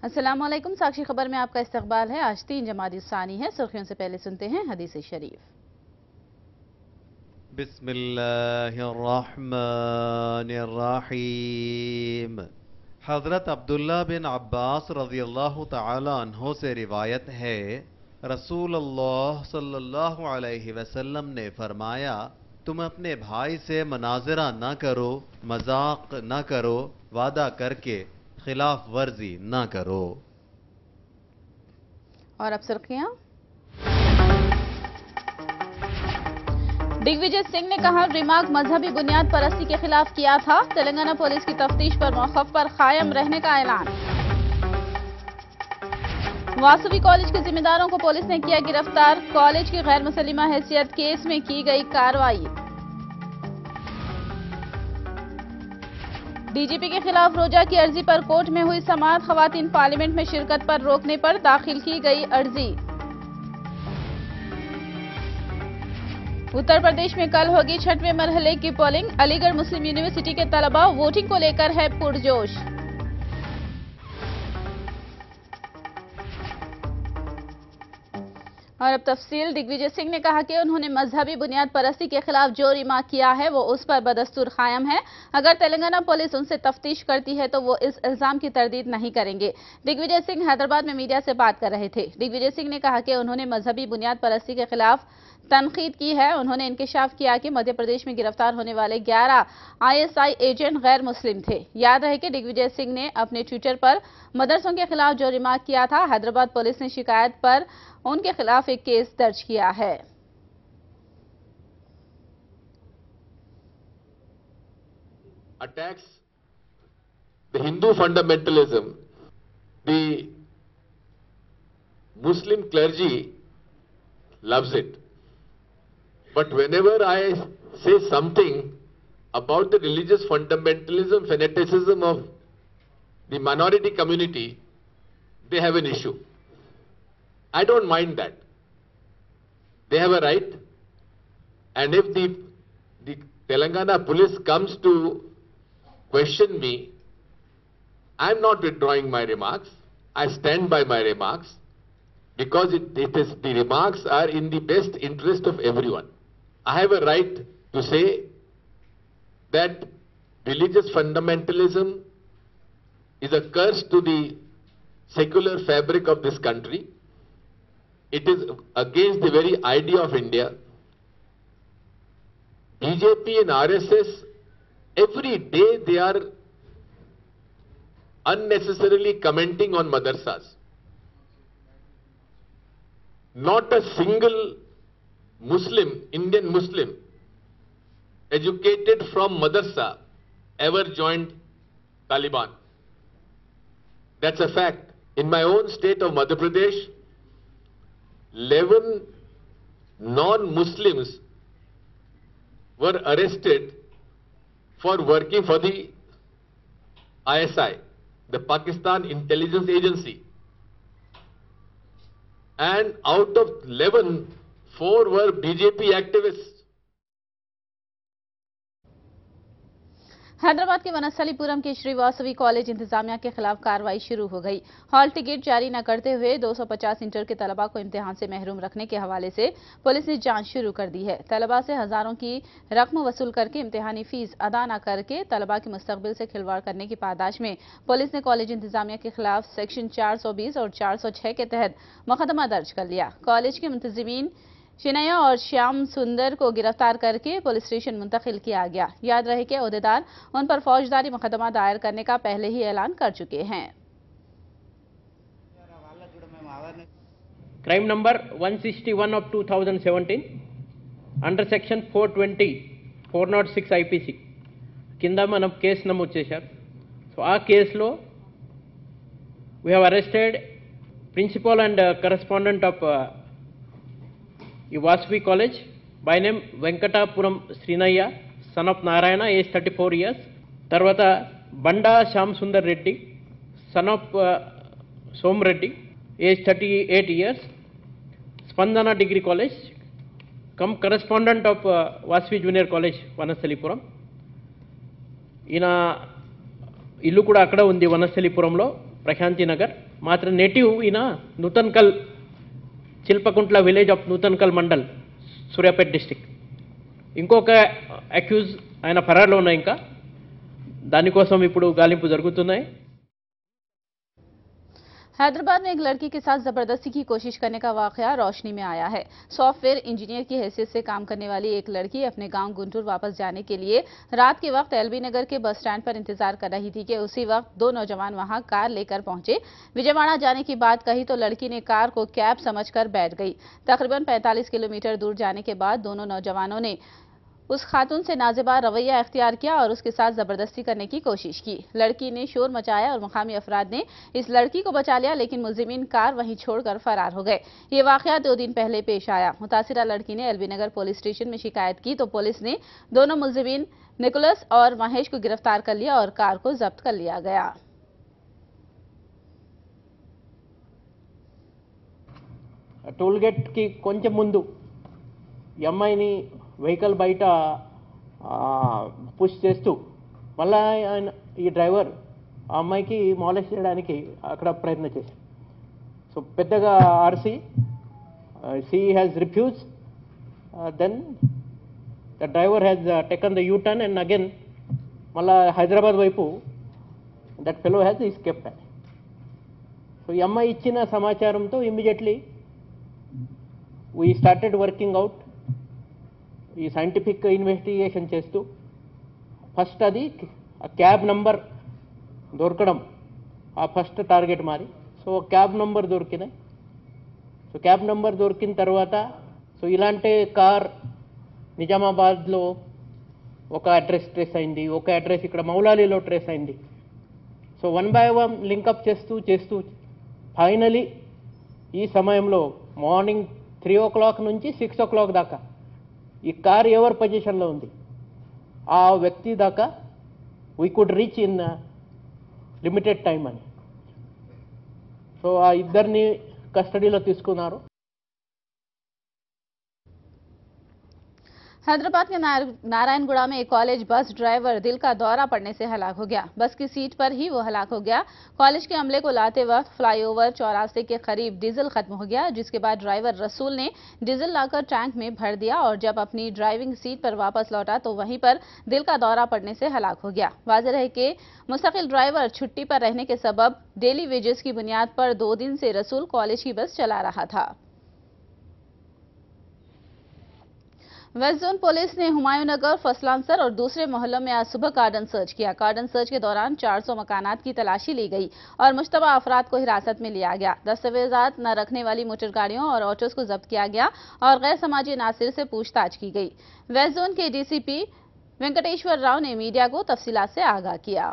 अस्सलामुअलैकुम। साक्षी खबर में आपका इस्तकबाल है। आज 3 जमादी सानी है। सुर्खियों से पहले सुनते हैं हदीस शरीफ। बिस्मिल्लाहिर्रहमानिर्रहीम। हज़रत अब्दुल्ला बिन अब्बास रज़ियल्लाहु तआला अन्हो से रिवायत है, रसूलुल्लाह सल्लल्लाहु अलैहि वसल्लम ने फरमाया, तुम अपने भाई से मनाजरा न करो, मजाक न करो, वादा करके खिलाफ वर्जी न करो। और अब सुर्खियां। दिग्विजय सिंह ने कहा, रिमार्क मजहबी बुनियाद परस्ती के खिलाफ किया था। तेलंगाना पुलिस की तफ्तीश पर मौक़िफ़ पर कायम रहने का ऐलान। वासवी कॉलेज के जिम्मेदारों को पुलिस ने किया गिरफ्तार। कॉलेज की गैर मुसल्लिमा हैसियत केस में की गई कार्रवाई। डीजीपी के खिलाफ रोजा की अर्जी पर कोर्ट में हुई समाअत। खवातीन पार्लियामेंट में शिरकत पर रोकने पर दाखिल की गई अर्जी। उत्तर प्रदेश में कल होगी 6वें मरहले की पोलिंग। अलीगढ़ मुस्लिम यूनिवर्सिटी के तलबा वोटिंग को लेकर है पुरजोश। और अब तफसील। दिग्विजय सिंह ने कहा कि उन्होंने मजहबी बुनियाद परस्ती के खिलाफ जो रिमार्क किया है वो उस पर बदस्तूर कायम है। अगर तेलंगाना पुलिस उनसे तफ्तीश करती है तो वो इस इल्जाम की तरदीद नहीं करेंगे। दिग्विजय सिंह हैदराबाद में मीडिया से बात कर रहे थे। दिग्विजय सिंह ने कहा कि उन्होंने मजहबी बुनियाद परस्ती के खिलाफ तनकीद की है। उन्होंने इंकशाफ किया कि मध्य प्रदेश में गिरफ्तार होने वाले 11 ISI एजेंट गैर मुस्लिम थे। याद रहे कि दिग्विजय सिंह ने अपने ट्विटर पर मदरसों के खिलाफ जो रिमार्क किया था, हैदराबाद पुलिस ने शिकायत पर उनके खिलाफ एक केस दर्ज किया है। Attacks the Hindu fundamentalism, the Muslim clergy loves it. But whenever I say something about the religious fundamentalism, fanaticism of the minority community, they have an issue. I don't mind that. They have a right. And if the Telangana police comes to question me, I'm not withdrawing my remarks. I stand by my remarks because the remarks are in the best interest of everyone. I have a right to say that religious fundamentalism is a curse to the secular fabric of this country. It is against the very idea of India. BJP and RSS, every day they are unnecessarily commenting on madrasas. Not a single Muslim, Indian Muslim, educated from madrasa ever joined Taliban. That's a fact. In my own state of Madhya Pradesh, 11 non-Muslims were arrested for working for the ISI, the Pakistan Intelligence Agency. And out of 11, 4 were BJP activists. Hyderabad के वनस्थलीपुरम के Shri Vasavi college इंतजामिया के खिलाफ कार्रवाई शुरू हो गई। Hall ticket जारी न करते हुए 250 इंटर के तलबा को इम्तिहान से महरूम रखने के हवाले से पुलिस ने जांच शुरू कर दी है। तलबा से हजारों की रकम वसूल करके इम्तिहानी फीस अदा न करके तलबा के मुस्तकबिल से खिलवाड़ करने की पादाश में पुलिस ने कॉलेज इंतजामिया के खिलाफ सेक्शन 420 और 406 के तहत मुकदमा दर्ज कर लिया। कॉलेज के मुंतजिमीन शिनैया और श्याम सुंदर को गिरफ्तार करके पुलिस स्टेशन मुंतकिल किया गया। याद रहे कि अहदेदार उन पर फौजदारी मुकदमा दायर करने का पहले ही ऐलान कर चुके हैं। Crime number 161 of 2017 under section 420 406 IPC కింద మనం కేసు నమోదు చేశారు. సో ఆ కేసులో we have arrested principal and correspondent of Vasavi College by name Venkatapuram Srinaya, son of Narayana, age 34 years. తర్వాత బండా Shyam Sundar Reddy, son of Som Reddy, age 38 years, Spandana Degree College, come correspondent of Vasavi Junior College, Vanasthalipuram. ఈయన ఇల్లు కూడా అక్కడ ఉంది వనస్థలిపురంలో, ప్రశాంతి నగర్. మాత్ర native ఈయన Nuthankal Chilpakuntla village of Nuthankal mandal Suryapet district. ఇంకొక accused ఆయన ఫరార్లో ఉన్నాయి. ఇంకా దానికోసం ఇప్పుడు గాలింపు జరుగుతున్నాయి. हैदराबाद में एक लड़की के साथ जबरदस्ती की कोशिश करने का वाकया रोशनी में आया है। सॉफ्टवेयर इंजीनियर की हैसियत से काम करने वाली एक लड़की अपने गांव गुंटूर वापस जाने के लिए रात के वक्त एलबी नगर के बस स्टैंड पर इंतजार कर रही थी कि उसी वक्त दो नौजवान वहां कार लेकर पहुंचे। विजयवाड़ा जाने की बात कही तो लड़की ने कार को कैब समझकर बैठ गई। तकरीबन 45 किलोमीटर दूर जाने के बाद दोनों नौजवानों ने उस खातून से नाजेबार रवैया इख्तियार किया और उसके साथ जबरदस्ती करने की कोशिश की। लड़की ने शोर मचाया और मुकामी अफराद ने इस लड़की को बचा लिया, लेकिन मुलजिमीन कार वहीं छोड़कर फरार हो गए। ये वाकया 2 दिन पहले पेश आया। मुतासिरा लड़की ने एलबी नगर पुलिस स्टेशन में शिकायत की तो पुलिस ने दोनों मुलजिमीन निकोलस और महेश को गिरफ्तार कर लिया और कार को जब्त कर लिया गया। టోల్ గేట్ కి కొంచెం ముందు ఈ అమ్మాయిని వెహికల్ బయట పుష్ చేస్తూ మళ్ళీ ఈ డ్రైవర్ ఆ అమ్మాయికి మాలెస్ట్ చేయడానికి అక్కడ ప్రయత్నం చేశారు. సో పెద్దగా ఆర్సీ సీ has refuse, then the driver has taken the U turn and again మళ్ళా హైదరాబాద్ వైపు that fellow has escaped. So ఈ అమ్మాయి ఇచ్చిన సమాచారంతో immediately we started working out, ఈ సైంటిఫిక్ ఇన్వెస్టిగేషన్ చేస్తూ ఫస్ట్ అది ఆ క్యాబ్ నంబర్ దొరకడం ఆ ఫస్ట్ టార్గెట్ మాది. సో క్యాబ్ నంబర్ దొరికినాయి. సో క్యాబ్ నంబర్ దొరికిన తర్వాత సో ఇలాంటి కార్ నిజామాబాద్లో ఒక అడ్రస్ ట్రేస్ అయింది, ఒక అడ్రస్ ఇక్కడ మౌలాలీలో ట్రేస్ అయింది. సో 1 by 1 లింకప్ చేస్తూ ఫైనలీ ఈ సమయంలో మార్నింగ్ 3 o'clock నుంచి 6 o'clock దాకా ఈ కార్ ఎవరి పొజిషన్లో ఉంది ఆ వ్యక్తి దాకా we could reach in limited time అని. సో ఆ ఇద్దరిని కస్టడీలో తీసుకున్నారు. हैदराबाद के नारायणगुड़ा में एक कॉलेज बस ड्राइवर दिल का दौरा पड़ने से हलाक हो गया। बस की सीट पर ही वो हलाक हो गया। कॉलेज के अमले को लाते वक्त फ्लाईओवर चौरासे के करीब डीजल खत्म हो गया, जिसके बाद ड्राइवर रसूल ने डीजल लाकर टैंक में भर दिया और जब अपनी ड्राइविंग सीट पर वापस लौटा तो वहीं पर दिल का दौरा पड़ने से हलाक हो गया। वाज़ेह है कि मुस्तकिल ड्राइवर छुट्टी पर रहने के सबब डेली वेजेस की बुनियाद पर 2 दिन से रसूल कॉलेज की बस चला रहा था। वेस्ट जोन पुलिस ने हुमायूं नगर, फसलांसर और दूसरे मोहल्लों में आज सुबह कार्डन सर्च किया। कार्डन सर्च के दौरान 400 मकानात की तलाशी ली गई और मुश्तबा अफराद को हिरासत में लिया गया। दस्तावेजात न रखने वाली मोटर गाड़ियों और ऑटोज को जब्त किया गया और गैर समाजी नासिर से पूछताछ की गई। वेस्ट जोन के डीसीपी वेंकटेश्वर राव ने मीडिया को तफसीलात से आगाह किया।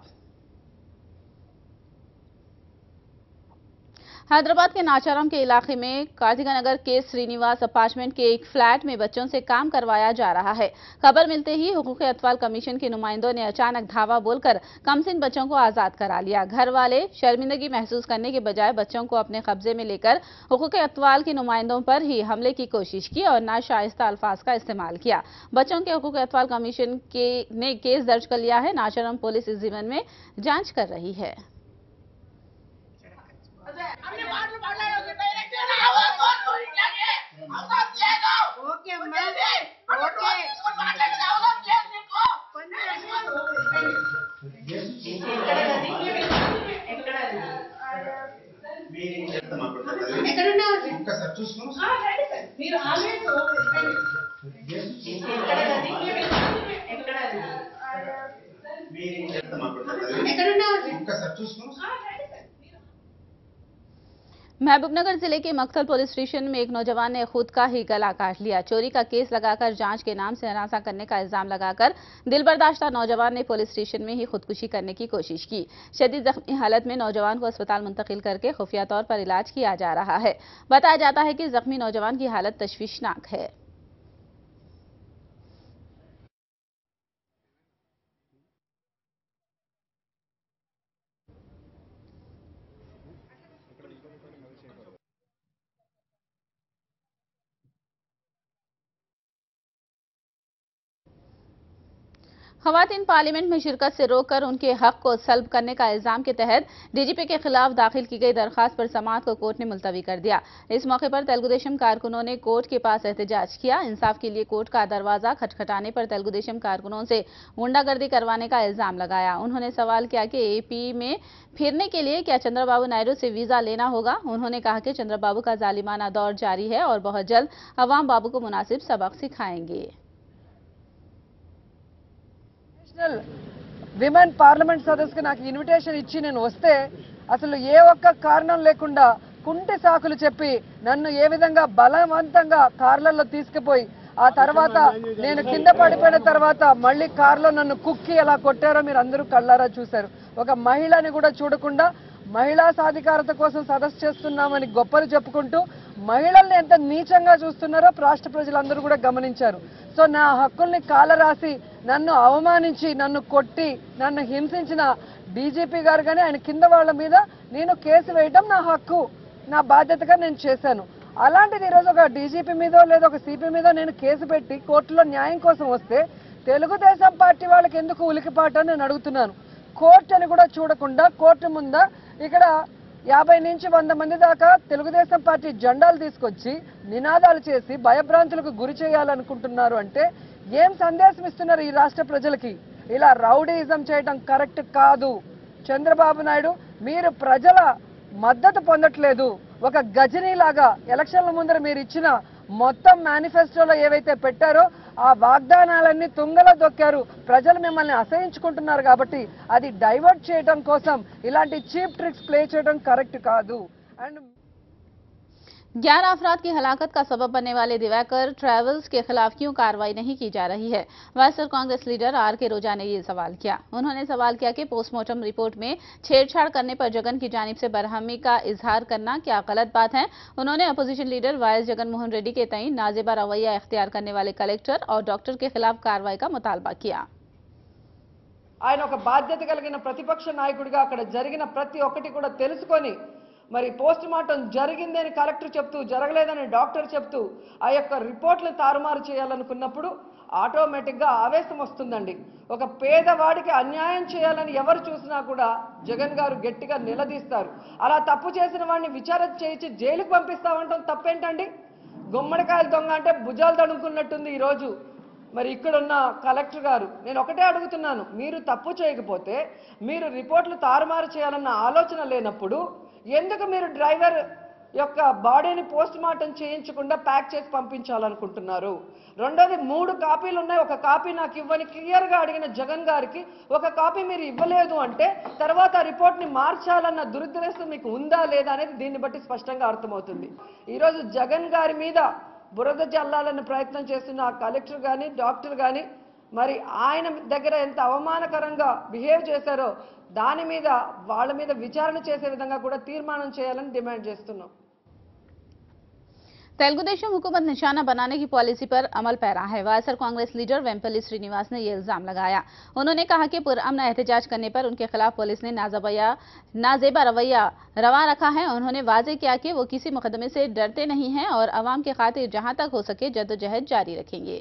हैदराबाद के नाचाराम के इलाके में कार्तिका नगर के श्रीनिवास अपार्टमेंट के एक फ्लैट में बच्चों से काम करवाया जा रहा है। खबर मिलते ही हुकूक अतफाल कमीशन के नुमाइंदों ने अचानक धावा बोलकर कमसिन बच्चों को आजाद करा लिया। घर वाले शर्मिंदगी महसूस करने के बजाय बच्चों को अपने कब्जे में लेकर हुकूक अतफाल के नुमाइंदों पर ही हमले की कोशिश की और नाशाइस्ता अल्फाज का इस्तेमाल किया। बच्चों के हुकूक अतफाल कमीशन ने केस दर्ज कर लिया है। नाचाराम पुलिस इस जिम्मन में जांच कर रही है। महबूबनगर जिले के मक्तल पुलिस स्टेशन में एक नौजवान ने खुद का ही गला काट लिया। चोरी का केस लगाकर जांच के नाम से हरासा करने का इल्जाम लगाकर दिलबर्दाश्ता नौजवान ने पुलिस स्टेशन में ही खुदकुशी करने की कोशिश की। शदीद जख्मी हालत में नौजवान को अस्पताल मुंतकिल करके खुफिया तौर पर इलाज किया जा रहा है। बताया जाता है कि जख्मी नौजवान की हालत तशवीशनाक है। खवातीन पार्लियामेंट में शिरकत से रोककर उनके हक को सल्ब करने का इल्जाम के तहत डीजीपी के खिलाफ दाखिल की गई दरखास्त पर समाअत को कोर्ट ने मुलतवी कर दिया। इस मौके पर तेलुगुदेशम कारकुनों ने कोर्ट के पास एहतजाज किया। इंसाफ के लिए कोर्ट का दरवाजा खटखटाने पर तेलुगुदेशम कारकुनों से गुंडागर्दी करवाने का इल्जाम लगाया। उन्होंने सवाल किया कि एपी में फिरने के लिए क्या चंद्रबाबू नायडू से वीजा लेना होगा। उन्होंने कहा कि चंद्रबाबू का जालिमाना दौर जारी है और बहुत जल्द अवाम बाबू को मुनासिब सबक सिखाएंगे। విమెన్ పార్లమెంట్ సదస్సుకి నాకు ఇన్విటేషన్ ఇచ్చి నేను వస్తే అసలు ఏ ఒక్క కారణం లేకుండా కుంటి సాకులు చెప్పి నన్ను ఏ విధంగా బలవంతంగా కార్లలో తీసుకుపోయి ఆ తర్వాత నేను కింద పడిపోయిన తర్వాత మళ్ళీ కార్లో నన్ను కుక్కి ఎలా కొట్టారో మీరు అందరూ కళ్ళారా చూశారు. ఒక మహిళని కూడా చూడకుండా మహిళా సాధికారత కోసం సదస్సు చేస్తున్నామని గొప్పలు చెప్పుకుంటూ మహిళల్ని ఎంత నీచంగా చూస్తున్నారో రాష్ట్ర ప్రజలందరూ కూడా గమనించారు. సో నా హక్కుల్ని కాలరాసి నన్ను అవమానించి నన్ను కొట్టి నన్ను హింసించిన డీజీపీ గారు కానీ ఆయన కింద వాళ్ళ మీద నేను కేసు వేయడం నా హక్కు, నా బాధ్యతగా నేను చేశాను. అలాంటిది ఈరోజు ఒక డీజీపీ మీదో లేదా ఒక సిపి మీదో నేను కేసు పెట్టి కోర్టులో న్యాయం కోసం వస్తే తెలుగుదేశం పార్టీ వాళ్ళకి ఎందుకు ఉలికిపాటు అని నేను అడుగుతున్నాను. కోర్టు అని కూడా చూడకుండా కోర్టు ముందు ఇక్కడ 50 నుంచి 100 మంది దాకా తెలుగుదేశం పార్టీ జెండాలు తీసుకొచ్చి నినాదాలు చేసి భయభ్రాంతులకు గురి చేయాలనుకుంటున్నారు. అంటే ఏం సందేశం ఇస్తున్నారు ఈ రాష్ట్ర ప్రజలకి? ఇలా రౌడీయిజం చేయడం కరెక్ట్ కాదు. చంద్రబాబు నాయుడు మీరు ప్రజల మద్దతు పొందట్లేదు. ఒక గజనీలాగా ఎలక్షన్ల ముందర మీరు ఇచ్చిన మొత్తం మేనిఫెస్టోలో ఏవైతే పెట్టారో ఆ వాగ్దానాలన్నీ తుంగలో దొక్కారు. ప్రజలు మిమ్మల్ని అసహించుకుంటున్నారు కాబట్టి అది డైవర్ట్ చేయడం కోసం ఇలాంటి చీప్ ట్రిక్స్ ప్లే చేయడం కరెక్ట్ కాదు. అండ్ 11 अफराद की हलाकत का सबब बनने वाले दिवाकर ट्रैवल्स के खिलाफ क्यों कार्रवाई नहीं की जा रही है? YSR Congress leader R K. Roja ने ये सवाल किया। उन्होंने सवाल किया कि पोस्टमार्टम रिपोर्ट में छेड़छाड़ करने पर जगन की जानिब से बरहमी का इजहार करना क्या गलत बात है? उन्होंने opposition leader YS Jagan Mohan Reddy के तई नाजेबा रवैया इख्तियार करने वाले कलेक्टर और डॉक्टर के खिलाफ कार्रवाई का मुतालबा किया। ఆయన ఒక బాధ్యత కలిగిన ప్రతిపక్ష నాయకుడిగా అక్కడ జరిగిన ప్రతి ఒక్కటి కూడా తెలుసుకొని మరి పోస్ట్ మార్టం జరిగిందని కలెక్టర్ చెప్తూ జరగలేదని డాక్టర్ చెప్తూ ఆ యొక్క రిపోర్ట్లను తారుమారు చేయాలనుకున్నప్పుడు ఆటోమేటిక్గా ఆవేశం వస్తుందండి. ఒక పేదవాడికి అన్యాయం చేయాలని ఎవరు చూసినా కూడా జగన్ గారు గట్టిగా నిలదీస్తారు. అలా తప్పు చేసిన వాడిని విచారణ చేయించి జైలుకు పంపిస్తామంటాం తప్పేంటండి? గుమ్మడికాయల దొంగ అంటే భుజాలు తడుముకున్నట్టుంది ఈరోజు. మరి ఇక్కడున్న కలెక్టర్ గారు నేను ఒకటే అడుగుతున్నాను, మీరు తప్పు చేయకపోతే మీరు రిపోర్ట్లు తారుమారు చేయాలన్న ఆలోచన లేనప్పుడు ఎందుకు మీరు డ్రైవర్ యొక్క బాడీని పోస్ట్ మార్టం చేయించకుండా ప్యాక్ చేసి పంపించాలనుకుంటున్నారు? రెండోది 3 కాపీలు ఉన్నాయి, ఒక కాపీ నాకు ఇవ్వని క్లియర్గా అడిగిన జగన్ గారికి ఒక కాపీ మీరు ఇవ్వలేదు అంటే తర్వాత రిపోర్ట్ని మార్చాలన్న దురుద్దేశం మీకు ఉందా లేదా అనేది దీన్ని బట్టి స్పష్టంగా అర్థమవుతుంది. ఈరోజు జగన్ గారి మీద బురద జల్లాలని ప్రయత్నం చేస్తున్న ఆ కలెక్టర్ కానీ డాక్టర్ కానీ మరి ఆయన దగ్గర ఎంత అవమానకరంగా బిహేవ్ చేశారో దాని మీద వాళ్ళ మీద విచారణ చేసే విధంగా కూడా తీర్మానం చేయాలని డిమాండ్ చేస్తున్నాం. तेलुगुदेशम हुकूमत निशाना बनाने की पॉलिसी पर अमल पैरा है। वायएसआर कांग्रेस लीडर वेंपल्ली श्रीनिवास ने यह इल्जाम लगाया। उन्होंने कहा कि पुरअमन एहतजाज करने पर उनके खिलाफ पुलिस ने नाजेबा रवैया रवा रखा है। उन्होंने वाजे किया कि वो किसी मुकदमे से डरते नहीं हैं और अवाम की खातिर जहां तक हो सके जद्दोजहद जारी रखेंगे।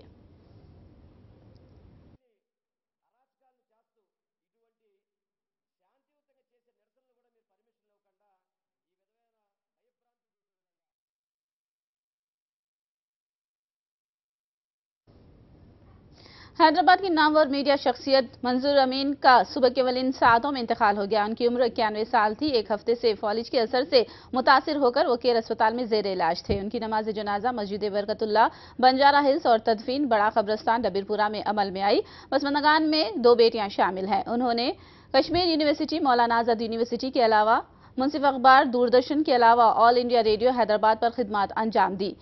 हैदराबाद की नामवर मीडिया शख्सियत मंजूर अमीन का सुबह केवल इन सातों में इंतकाल हो गया। उनकी उम्र 91 साल थी। एक हफ्ते से फॉलिज के असर से मुतासिर होकर वो केयर अस्पताल में जेर इलाज थे। उनकी नमाज जनाजा मस्जिद बरकतुल्लाह बंजारा हिल्स और तदफीन बड़ा कब्रस्तान डबीरपुरा में अमल में आई। बसमंदगान में 2 बेटियां शामिल हैं। उन्होंने कश्मीर यूनिवर्सिटी, मौलाना आजाद यूनिवर्सिटी के अलावा मुंसिफ अखबार, दूरदर्शन के अलावा ऑल इंडिया रेडियो हैदराबाद पर खिदमत अंजाम दी।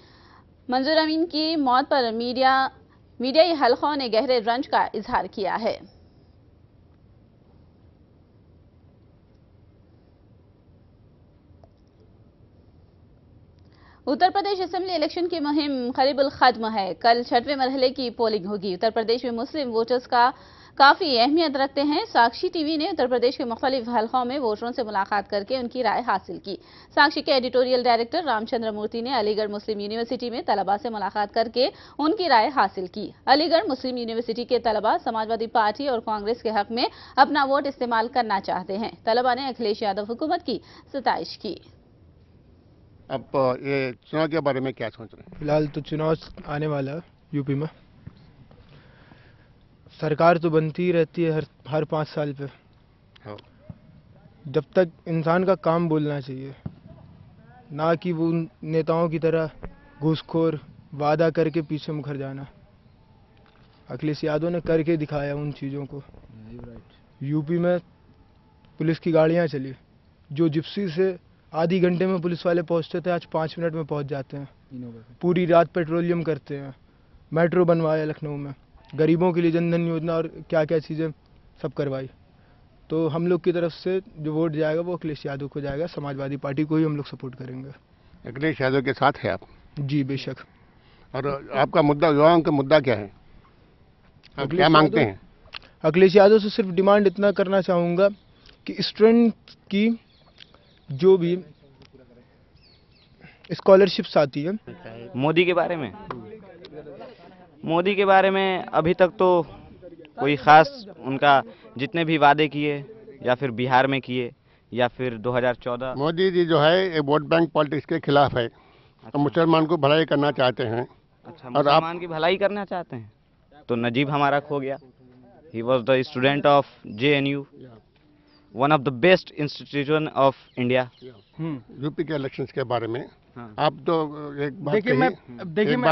मंजूर अमीन की मौत पर मीडियाई हलकों ने गहरे रंज का इजहार किया है। उत्तर प्रदेश असेंबली इलेक्शन की मुहिम करीबुल खत्म है। कल 6वें मरहले की पोलिंग होगी। उत्तर प्रदेश में मुस्लिम वोटर्स का काफी अहमियत रखते हैं। साक्षी टीवी ने उत्तर प्रदेश के मुख्तलिफ हलकों में वोटरों से मुलाकात करके उनकी राय हासिल की। साक्षी के एडिटोरियल डायरेक्टर रामचंद्र मूर्ति ने अलीगढ़ मुस्लिम यूनिवर्सिटी में तलबा से मुलाकात करके उनकी राय हासिल की। अलीगढ़ मुस्लिम यूनिवर्सिटी के तलबा समाजवादी पार्टी और कांग्रेस के हक में अपना वोट इस्तेमाल करना चाहते हैं। तलबा ने अखिलेश यादव हुकूमत की सताइश की। अब ये चुनाव के बारे में क्या सोच रहे हैं? फिलहाल तो चुनाव आने वाला है यूपी में। सरकार तो बनती ही रहती है हर 5 साल पे। हाँ। जब तक इंसान का काम बोलना चाहिए, ना कि वो नेताओं की तरह घूसखोर वादा करके पीछे मुकर जाना। अखिलेश यादव ने करके दिखाया उन चीज़ों को। यूपी में पुलिस की गाड़ियां चली, जो जिप्सी से आधी घंटे में पुलिस वाले पहुंचते थे, आज 5 मिनट में पहुंच जाते हैं। पूरी रात पेट्रोलियम करते हैं। मेट्रो बनवाया लखनऊ में, गरीबों के लिए जनधन योजना और क्या क्या चीज़ें सब करवाई। तो हम लोग की तरफ से जो वोट जाएगा वो अखिलेश यादव को जाएगा। समाजवादी पार्टी को ही हम लोग सपोर्ट करेंगे। अखिलेश यादव के साथ है आप? जी बेशक। और आपका मुद्दा, युवाओं का मुद्दा क्या है? आप क्या मांगते हैं? अखिलेश यादव से सिर्फ डिमांड इतना करना चाहूँगा कि स्टूडेंट की जो भी स्कॉलरशिप्स आती है। मोदी के बारे में अभी तक तो कोई ख़ास उनका जितने भी वादे किए या फिर बिहार में किए या फिर 2014। मोदी जी जो है ये वोट बैंक पॉलिटिक्स के खिलाफ है। अच्छा। मुसलमान को भलाई करना चाहते हैं। अच्छा, मुसलमान की भलाई करना चाहते हैं तो नजीब हमारा खो गया। He was the student of JNU, one of the best institution of India. UP के इलेक्शंस के बारे में आप तो एक बात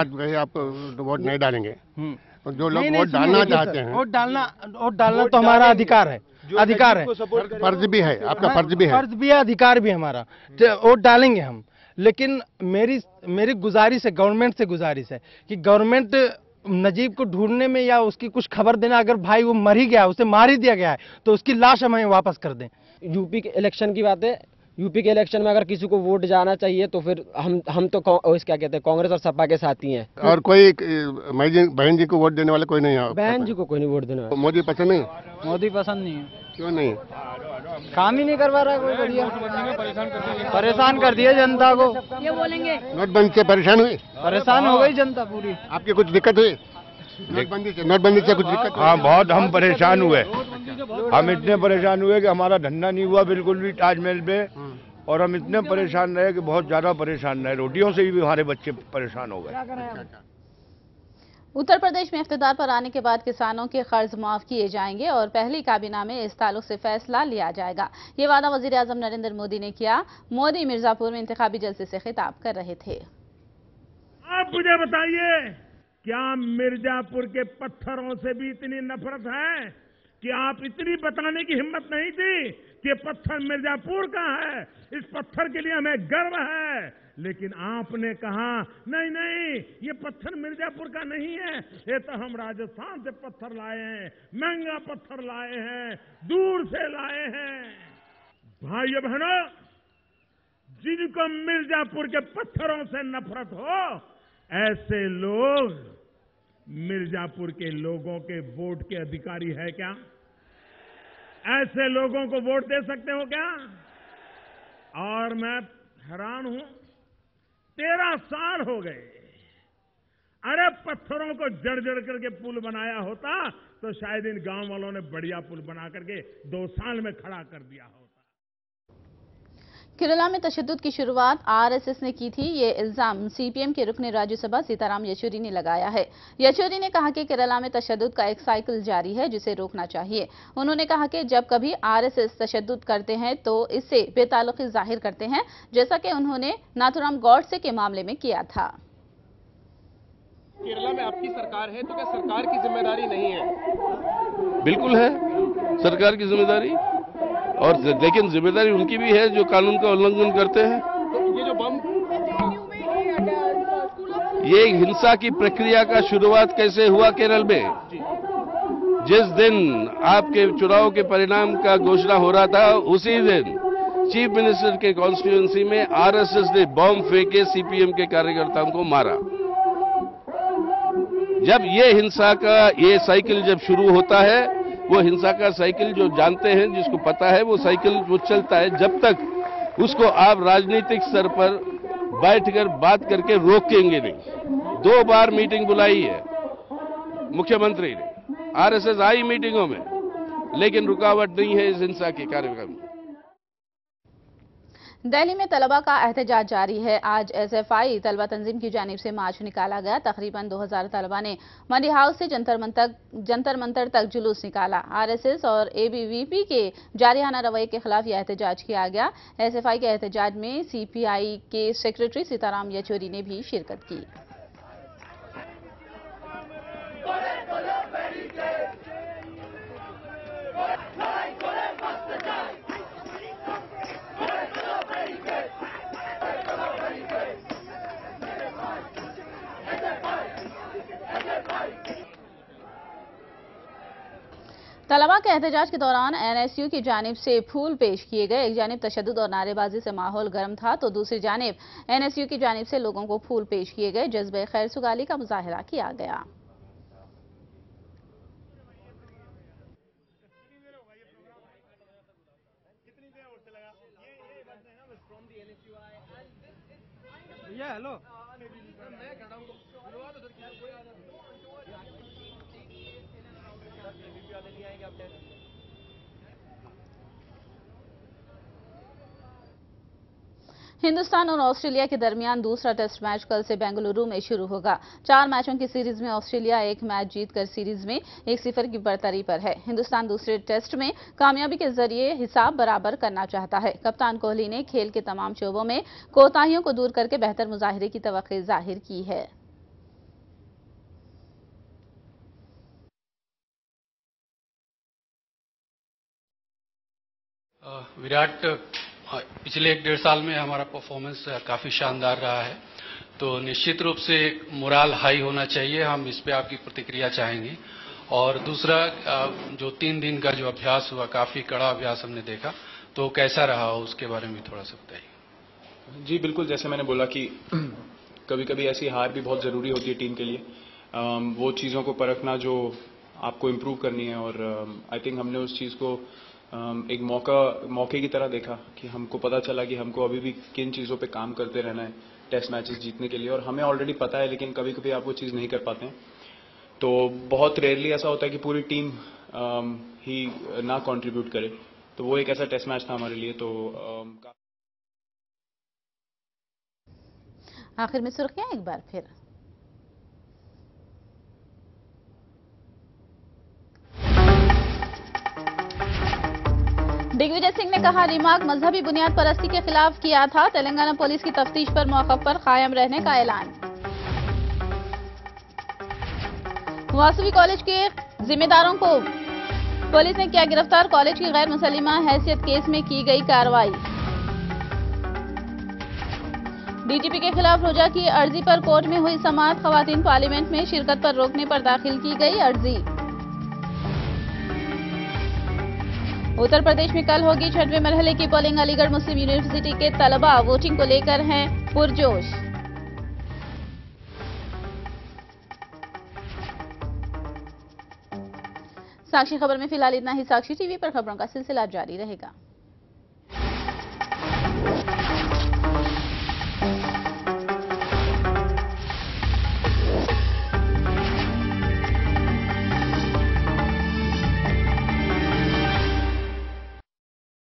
कही, आप वोट नहीं डालेंगे। जो लोग वोट डालना चाहते हैं, वोट डालना तो हमारा अधिकार है, फर्ज भी है, आपका फर्ज भी है, अधिकार भी हमारा। वोट डालेंगे हम, लेकिन मेरी गुजारिश है, गवर्नमेंट से गुजारिश है कि गवर्नमेंट नजीब को ढूंढने में या उसकी कुछ खबर देना, अगर भाई वो मर ही गया, उसे मार ही दिया गया है, तो उसकी लाश हमें वापस कर दें। यूपी के इलेक्शन की बात है। यूपी के इलेक्शन में अगर किसी को वोट जाना चाहिए तो फिर हम तो क्या कहते हैं, कांग्रेस और सपा के साथ ही हैं। और कोई बहन जी को वोट देने वाले कोई नहीं है? बहन जी को कोई नहीं वोट देने वाला। मोदी पसंद नहीं? मोदी पसंद नहीं है। क्यों नहीं? काम ही नहीं करवा रहा कोई बढ़िया। परेशान कर दिया जनता को। ये बोलेंगे नोटबंदी से परेशान हुई? परेशान हो गई जनता पूरी। आपकी कुछ दिक्कत हुई नोटबंदी से? कुछ दिक्कत? हाँ, बहुत हम परेशान हुए। हम इतने परेशान हुए कि हमारा धंधा नहीं हुआ बिल्कुल भी ताजमहल पे, और हम इतने परेशान रहे कि बहुत ज्यादा परेशान रहे। रोटियों से भी हमारे बच्चे परेशान हो गए। उत्तर प्रदेश में इफ्तिदार पर आने के बाद किसानों के कर्ज माफ किए जाएंगे और पहली काबीना में इस ताल्लुक से फैसला लिया जाएगा। ये वादा वजीर आजम नरेंद्र मोदी ने किया। मोदी मिर्जापुर में इंतखाबी जलसे से खिताब कर रहे थे। आप मुझे बताइए, क्या मिर्जापुर के पत्थरों से भी इतनी नफरत है कि आप इतनी बताने की हिम्मत नहीं थी कि ये पत्थर मिर्जापुर का है, इस पत्थर के लिए हमें गर्व है। लेकिन आपने कहा नहीं, ये पत्थर मिर्जापुर का नहीं है, ये तो हम राजस्थान से पत्थर लाए हैं, महंगा पत्थर लाए हैं, दूर से लाए हैं। भाइयों बहनों, जिनको मिर्जापुर के पत्थरों से नफरत हो, ऐसे लोग मिर्जापुर के लोगों के वोट के अधिकारी है क्या? ऐसे लोगों को वोट दे सकते हो क्या? और मैं हैरान हूं, 13 साल हो गए। अरे पत्थरों को जड़ करके पुल बनाया होता तो शायद इन गांव वालों ने बढ़िया पुल बना करके 2 साल में खड़ा कर दिया होता। केरला में तशद्दुद की शुरुआत RSS ने की थी। ये इल्जाम CPM के रुकने राज्यसभा सीताराम येचुरी ने लगाया है। येचुरी ने कहा कि केरला में तशद्दुद का एक साइकिल जारी है जिसे रोकना चाहिए। उन्होंने कहा कि जब कभी RSS तशद्दुद करते हैं तो इससे बेताल्लुकी जाहिर करते हैं, जैसा कि उन्होंने नाथुराम गॉडसे के मामले में किया था। केरला में आपकी सरकार है तो क्या सरकार की जिम्मेदारी नहीं है? बिल्कुल है सरकार की जिम्मेदारी, और लेकिन जिम्मेदारी उनकी भी है जो कानून का उल्लंघन करते हैं। तो ये जो बम, ये हिंसा की प्रक्रिया का शुरुआत कैसे हुआ केरल में? जिस दिन आपके चुनाव के परिणाम का घोषणा हो रहा था, उसी दिन चीफ मिनिस्टर के कॉन्स्टिट्यूएंसी में RSS ने बम फेंके, CPM के कार्यकर्ताओं को मारा। जब ये हिंसा का ये साइकिल जब शुरू होता है वो हिंसा का साइकिल जो जानते हैं, जिसको पता है, वो साइकिल वो चलता है। जब तक उसको आप राजनीतिक स्तर पर बैठकर बात करके रोकेंगे नहीं। 2 बार मीटिंग बुलाई है मुख्यमंत्री ने, आरएसएस आई मीटिंगों में, लेकिन रुकावट नहीं है इस हिंसा के कार्यक्रम में। दिल्ली में तलबा का एहतजाज जारी है। आज एसएफआई तलबा तंजीम की जानिब से मार्च निकाला गया। तकरीबन 2000 तलबा ने मंडी हाउस से जंतर मंतर तक जुलूस निकाला। आरएसएस और एबीवीपी के जारिहाना रवैये के खिलाफ यह एहतजाज किया गया। एसएफआई के एहतजाज में सीपीआई के सेक्रेटरी सीताराम येचूरी ने भी शिरकत की। तलबा के एहतजाज के दौरान एनएसयू की जानिब से फूल पेश किए गए। एक जानिब तशद्दुद और नारेबाजी से माहौल गर्म था, तो दूसरी जानिब एनएसयू की जानिब से लोगों को फूल पेश किए गए। जज्बे खैर सुगाली का मुजाहिरा किया गया। हेलो, हिंदुस्तान और ऑस्ट्रेलिया के दरमियान दूसरा टेस्ट मैच कल से बेंगलुरु में शुरू होगा। 4 मैचों की सीरीज में ऑस्ट्रेलिया 1 मैच जीतकर सीरीज में 1-0 की बढ़तरी पर है। हिंदुस्तान दूसरे टेस्ट में कामयाबी के जरिए हिसाब बराबर करना चाहता है। कप्तान कोहली ने खेल के तमाम शोबों में कोताहियों को दूर करके बेहतर मुजाहिरे की तवक्को जाहिर की है। विराट, पिछले 1-1.5 साल में हमारा परफॉर्मेंस काफ़ी शानदार रहा है, तो निश्चित रूप से मोराल हाई होना चाहिए। हम इस पे आपकी प्रतिक्रिया चाहेंगे। और दूसरा, जो 3 दिन का जो अभ्यास हुआ, काफ़ी कड़ा अभ्यास हमने देखा, तो कैसा रहा उसके बारे में थोड़ा सा बताइए। जी बिल्कुल, जैसे मैंने बोला कि कभी कभी ऐसी हार भी बहुत ज़रूरी होती है टीम के लिए। वो चीज़ों को परखना जो आपको इम्प्रूव करनी है, और आई थिंक हमने उस चीज़ को एक मौके की तरह देखा कि हमको पता चला कि हमको अभी भी किन चीज़ों पे काम करते रहना है टेस्ट मैचेस जीतने के लिए। और हमें ऑलरेडी पता है, लेकिन कभी कभी आप वो चीज़ नहीं कर पाते हैं। तो बहुत रेयरली ऐसा होता है कि पूरी टीम ही ना कंट्रीब्यूट करे। तो वो एक ऐसा टेस्ट मैच था हमारे लिए। तो आखिर में सुर्खियां एक बार फिर। दिग्विजय सिंह ने कहा, रिमार्क मजहबी बुनियाद परस्ती के खिलाफ किया था। तेलंगाना पुलिस की तफ्तीश पर मौक़िफ़ पर कायम रहने का ऐलान। वासवी कॉलेज के जिम्मेदारों को पुलिस ने किया गिरफ्तार। कॉलेज की गैर मुसल्लिमा हैसियत केस में की गई कार्रवाई। डीजीपी के खिलाफ रोजा की अर्जी पर कोर्ट में हुई समाअत। खवातीन पार्लियामेंट में शिरकत पर रोकने पर दाखिल की गई अर्जी। उत्तर प्रदेश में कल होगी 6वें मरहले की पोलिंग। अलीगढ़ मुस्लिम यूनिवर्सिटी के तलबा वोटिंग को लेकर हैं पुरजोश। साक्षी खबर में फिलहाल इतना ही। साक्षी टीवी पर खबरों का सिलसिला जारी रहेगा।